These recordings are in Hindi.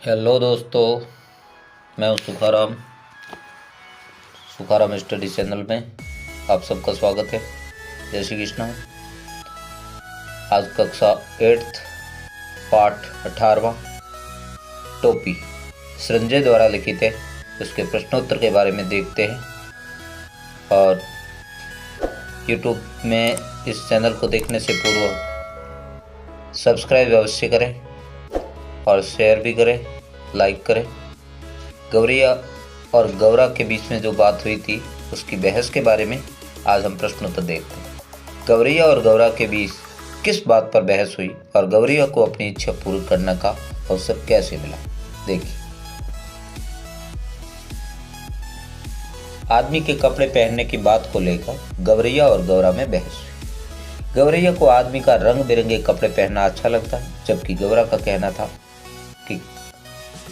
हेलो दोस्तों, मैं हूं सुखाराम स्टडी चैनल में आप सबका स्वागत है। जय श्री कृष्ण। आज कक्षा 8 पाठ 18वां टोपी संजय द्वारा लिखित है। उसके प्रश्नोत्तर के बारे में देखते हैं और यूट्यूब में इस चैनल को देखने से पूर्व सब्सक्राइब अवश्य करें और शेयर भी करें, लाइक करें। गौरिया और गौरा के बीच में जो बात हुई थी उसकी बहस के बारे में आज हम प्रश्नोत्तर देखते हैं। गौरिया और गौरा के बीच किस बात पर बहस हुई और गौरिया को अपनी इच्छा पूरी करने का अवसर कैसे मिला, देखिए। आदमी के कपड़े पहनने की बात को लेकर गौरिया और गौरा में बहस हुई। गौरैया को आदमी का रंग बिरंगे कपड़े पहनना अच्छा लगता है, जबकि गौरा का कहना था कि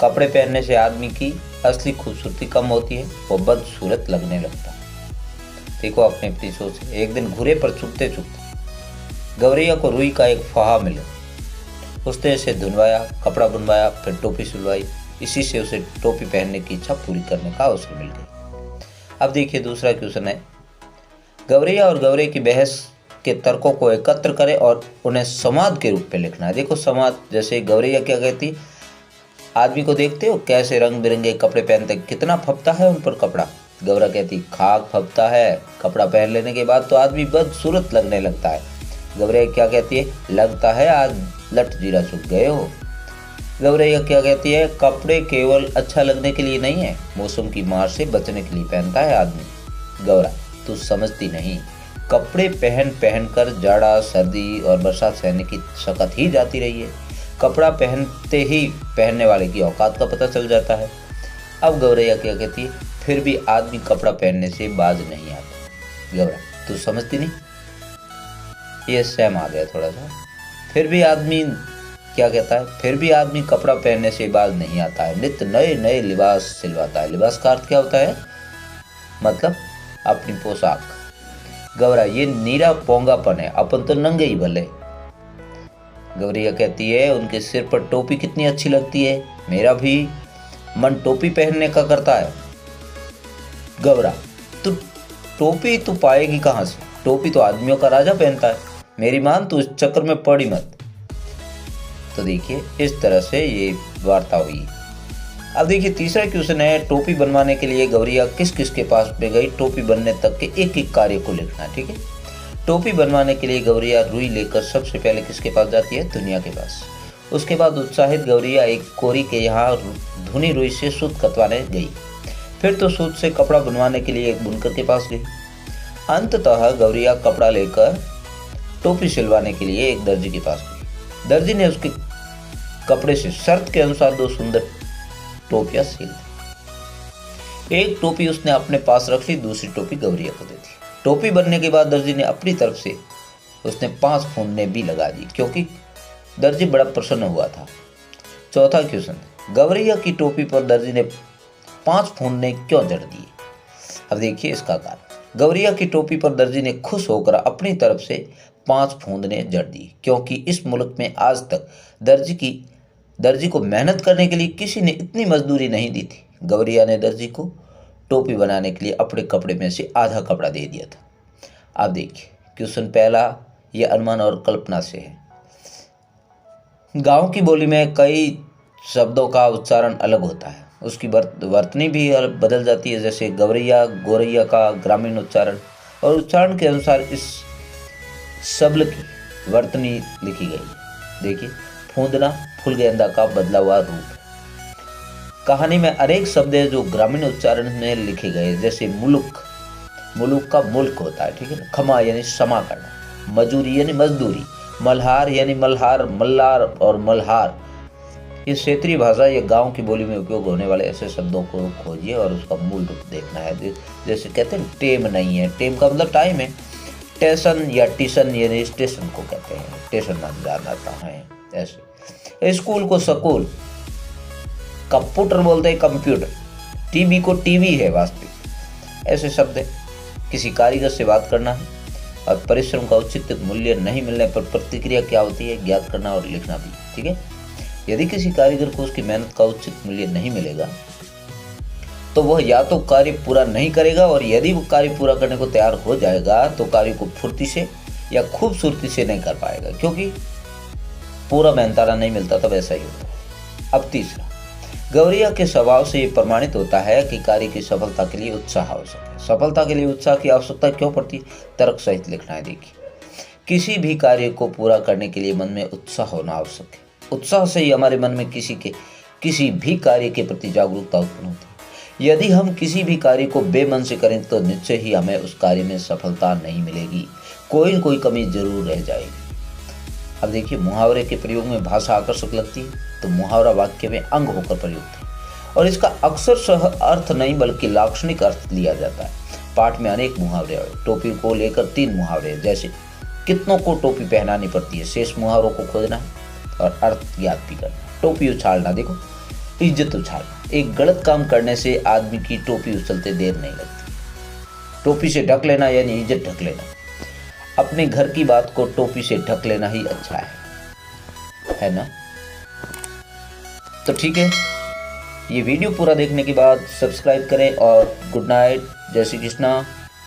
कपड़े पहनने से आदमी की असली खूबसूरती कम होती है, वो बदसूरत लगने लगता है। देखो अपनी अपनी सोच है। एक दिन घूरे पर चुपते चुपते गौरैया को रुई का एक फहा मिला। उसने इसे धुलवाया, कपड़ा बुनवाया, फिर टोपी सिलवाई। इसी से उसे टोपी पहनने की इच्छा पूरी करने का अवसर मिल गया। अब देखिए दूसरा क्वेश्चन है, गौरैया और गौरे की बहस के तर्कों को एकत्र करें और उन्हें संवाद के रूप में लिखना है। देखो संवाद, जैसे गौरैया क्या कहती, आदमी को देखते हो कैसे रंग बिरंगे कपड़े पहनते, कितना फपता है उन पर कपड़ा। गौरा कहती खाक फपता है, कपड़ा पहन लेने के बाद तो आदमी बदसूरत लगने लगता है। गौरैया क्या कहती है, लगता है आज लट जीरा चुक गए हो। गौरैया क्या कहती है, कपड़े केवल अच्छा लगने के लिए नहीं है, मौसम की मार से बचने के लिए पहनता है आदमी। गौरा, तू समझती नहीं, कपड़े पहन पहन कर जाड़ा, सर्दी और बरसात सहने की शक्कत ही जाती रही है। कपड़ा पहनते ही पहनने वाले की औकात का पता चल जाता है। अब गौरैया क्या कहती है, फिर भी आदमी कपड़ा पहनने से बाज नहीं आता। गौरा, तू समझती नहीं, ये सहम आ गया थोड़ा सा। फिर भी आदमी क्या कहता है, फिर भी आदमी कपड़ा पहनने से बाज नहीं आता है, नित्य नए नए लिबास सिलवाता है। लिबास का अर्थ क्या होता है, मतलब अपनी पोशाक। गौरा, ये नीरा पोंगापन है, अपन तो नंगे ही भले। गौरैया कहती है, उनके सिर पर टोपी कितनी अच्छी लगती है, मेरा भी मन टोपी पहनने का करता है। गौरा, तू टोपी तू पाएगी कहाँ से, टोपी तो आदमियों का राजा पहनता है, मेरी मान तू इस चक्कर में पड़ी मत। तो देखिए इस तरह से ये वार्ता हुई। अब देखिए तीसरा क्वेश्चन है, टोपी बनवाने के लिए गौरैया किस किस के पास में गई, टोपी बनने तक के एक एक कार्य को लिखना है, ठीक है। टोपी बनवाने के लिए गौरैया रुई लेकर सबसे पहले किसके पास जाती है, दुनिया के पास। उसके बाद उत्साहित गौरैया एक कोरी के यहाँ धुनी रुई से सूत कतवाने गई। फिर तो सूत से कपड़ा बनवाने के लिए एक बुनकर के पास गई। अंततः गौरैया कपड़ा लेकर टोपी सिलवाने के लिए एक दर्जी के पास गई। दर्जी ने उसके कपड़े से शर्त के अनुसार 2 सुंदर टोपियां सील दी। एक टोपी उसने अपने पास रख ली, दूसरी टोपी गौरैया को दे दी। टोपी बनने के बाद दर्जी ने अपनी तरफ से उसने 5 फूंदने भी लगा दी, क्योंकि दर्जी बड़ा प्रसन्न हुआ था। चौथा क्वेश्चन, गौरैया की टोपी पर दर्जी ने 5 फूंदने क्यों जड़ दिए। अब देखिए इसका कारण, गौरैया की टोपी पर दर्जी ने खुश होकर अपनी तरफ से 5 फूंदने जड़ दी, क्योंकि इस मुल्क में आज तक दर्जी को मेहनत करने के लिए किसी ने इतनी मजदूरी नहीं दी थी। गौरैया ने दर्जी को टोपी बनाने के लिए अपने कपड़े में से आधा कपड़ा दे दिया था। अब देखिए क्वेश्चन पहला, ये अनुमान और कल्पना से है। गांव की बोली में कई शब्दों का उच्चारण अलग होता है, उसकी वर्तनी भी बदल जाती है। जैसे गौरैया, गोरैया का ग्रामीण उच्चारण, और उच्चारण के अनुसार इस शब्द की वर्तनी लिखी गई है। देखिए, फूंदना फुलगेंदा का बदला हुआ रूप। कहानी में अनेक शब्द है जो ग्रामीण उच्चारण में लिखे गए, जैसे मुलुक का मुल्क होता है, ठीक है ना। खमा यानी क्षमा करना, मजूरी यानी मजदूरी, मल्हार यानी मल्हार, मल्लार और मल्हार। ये क्षेत्रीय भाषा या गांव की बोली में उपयोग होने वाले ऐसे शब्दों को खोजिए और उसका मूल रूप देखना है। जैसे कहते हैं टेम नहीं है, टेम का मतलब टाइम है। टेशन या टिशन यानी स्टेशन को कहते हैं, स्टेशन में जाना है। ऐसे स्कूल को स्कूल, कंप्यूटर बोलते हैं कंप्यूटर, टीवी को टीवी है वास्तविक। ऐसे शब्द है। किसी कारीगर से बात करना है और परिश्रम का उचित मूल्य नहीं मिलने पर प्रतिक्रिया क्या होती है, ज्ञात करना और लिखना भी, ठीक है। यदि किसी कारीगर को उसकी मेहनत का उचित मूल्य नहीं मिलेगा तो वह या तो कार्य पूरा नहीं करेगा, और यदि वो कार्य पूरा करने को तैयार हो जाएगा तो कार्य को फुर्ती से या खूबसूरती से नहीं कर पाएगा, क्योंकि पूरा मेहनताना नहीं मिलता तब ऐसा ही होता है। अब तीसरा, गौरैया के स्वभाव से ये प्रमाणित होता है कि कार्य की सफलता के लिए उत्साह आवश्यक है। सफलता के लिए उत्साह की आवश्यकता क्यों पड़ती? तर्क सहित लिखना है। देखिए, किसी भी कार्य को पूरा करने के लिए मन में उत्साह होना आवश्यक है। उत्साह से ही हमारे मन में किसी भी कार्य के प्रति जागरूकता उत्पन्न होती है। यदि हम किसी भी कार्य को बेमन से करें तो निश्चय ही हमें उस कार्य में सफलता नहीं मिलेगी, कोई न कोई कमी जरूर रह जाएगी। अब देखिए, मुहावरे के प्रयोग में भाषा आकर्षक लगती है तो मुहावरा वाक्य में अंग होकर प्रयुक्त है, और इसका अक्सर सह अर्थ नहीं बल्कि लाक्षणिक अर्थ लिया जाता है। पाठ में अनेक मुहावरे आए। टोपी को लेकर 3 मुहावरे, जैसे कितनों को टोपी पहनानी पड़ती है, शेष मुहावरों को खोजना है और अर्थ याद भी करना। टोपी उछालना, देखो, इज्जत उछालना। एक गलत काम करने से आदमी की टोपी उछलते देर नहीं लगती। टोपी से ढक लेना यानी इज्जत ढक लेना। अपने घर की बात को टोपी से ढक लेना ही अच्छा है ना? तो ठीक है, ये वीडियो पूरा देखने के बाद सब्सक्राइब करें और गुड नाइट, जय श्री कृष्णा।